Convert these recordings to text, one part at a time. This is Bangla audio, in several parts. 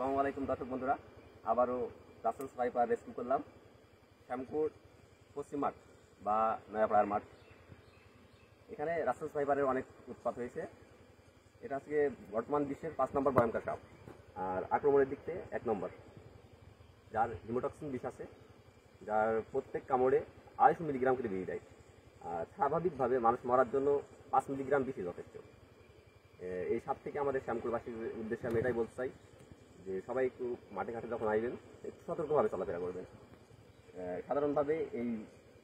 আসসালামু আলাইকুম দর্শক বন্ধুরা, আবারও রাসেলস ভাইপার রেস্কিউ করলাম শ্যামপুর পশ্চিম মাঠ বা নয়াপাড়ার মাঠ। এখানে রাসেলস ভাইপারের অনেক উৎপাত হয়েছে। এটা আজকে বর্তমান বিশ্বের 5 নম্বর ভয়ঙ্কর সাপ, আর আক্রমণের দিক থেকে 1 নম্বর, যার হিমোটক্সিন বিষ আছে, যার প্রত্যেক কামড়ে 250 মিলিগ্রাম করে বিষ দেয়। আর স্বাভাবিকভাবে মানুষ মরার জন্য 5 মিলিগ্রাম বিষই যথেষ্ট। এই সাপ থেকে আমাদের শ্যামপুরবাসীর উদ্দেশ্যে আমি এটাই বলতে চাই যে সবাই একটু মাঠে ঘাটে যখন আসবেন একটু সতর্কভাবে চলাফেরা করবেন। সাধারণভাবে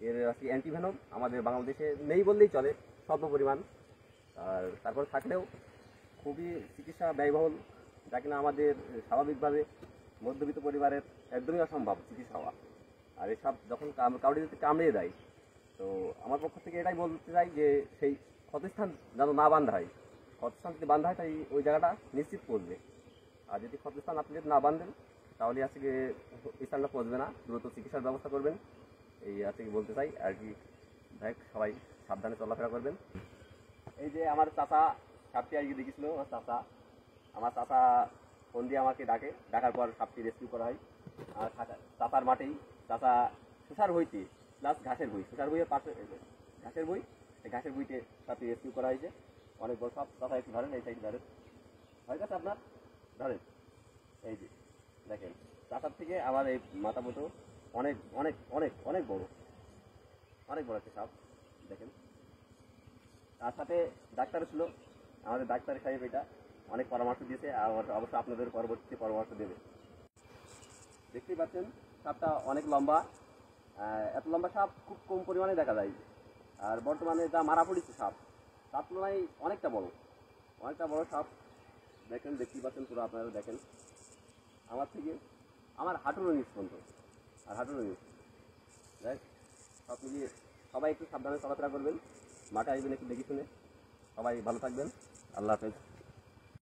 এর অ্যান্টিভেনম আমাদের বাংলাদেশে নেই বললেই চলে, স্বল্প পরিমাণ। আর তারপর থাকলেও খুবই চিকিৎসা ব্যয়বহুল, যা কিনা আমাদের স্বাভাবিকভাবে মধ্যবিত্ত পরিবারের একদমই অসম্ভব চিকিৎসা হওয়া। আর এই সাপ যখন কাউকে যদি কামড়িয়ে দেয়, তো আমার পক্ষ থেকে এটাই বলতে চাই যে সেই ক্ষতস্থান যেন না বান্ধা হয়। ক্ষতস্থান যদি বান্ধা হয় তাই ওই জায়গাটা নিশ্চিত পড়বে। আর যদি ক্ষতস্থান আপনি যদি না বাঁধেন তাহলে আজকে স্থানটা পৌঁছবে না, দ্রুত চিকিৎসার ব্যবস্থা করবেন। এই আজকে বলতে চাই আর কি। দেখ সবাই সাবধানে চলাফেরা করবেন। এই যে আমার চাচা সাপটি আজকে দেখেছিল, আমার চাচা ফোন দিয়ে আমাকে ডাকার পর সাপটি রেস্কিউ করা হয়। আর চাচার মাঠেই চাচা শোষার বইতে প্লাস ঘাসের বইয়ের পাশে ঘাসের বইতে সাপটি রেস্কিউ করা হয়েছে। অনেক বড় সাপ। চাচা একটু ধরেন, এই সাইড ধরেন, হয়ে গেছে আপনার, ধরেন। এই যে দেখেন, চাচার থেকে আমার এই মাথা মতো অনেক অনেক অনেক অনেক বড় একটা সাপ দেখেন। তার সাথে ডাক্তারও ছিল, আমাদের ডাক্তার সাহেব এটা অনেক পরামর্শ দিয়েছে, আর অবশ্য আপনাদের পরবর্তীতে পরামর্শ দেবে। দেখতেই পাচ্ছেন সাপটা অনেক লম্বা। এত লম্বা সাপ খুব কম পরিমাণে দেখা যায়। আর বর্তমানে যা মারা পড়েছে সাপ, তার তুলনায় অনেকটা বড় সাপ। দেখেন, দেখতেই পাচ্ছেন পুরো, আপনারা দেখেন আমার থেকে আমার হাঁটুর নিচ পর্যন্ত, আর হাঁটুর নিচ দেখ। সব মিলিয়ে সবাই একটু সাবধানে চলাফেরা করবেন, মাঠে আসবেন একটু দেখে শুনে। সবাই ভালো থাকবেন, আল্লাহ হাফেজ।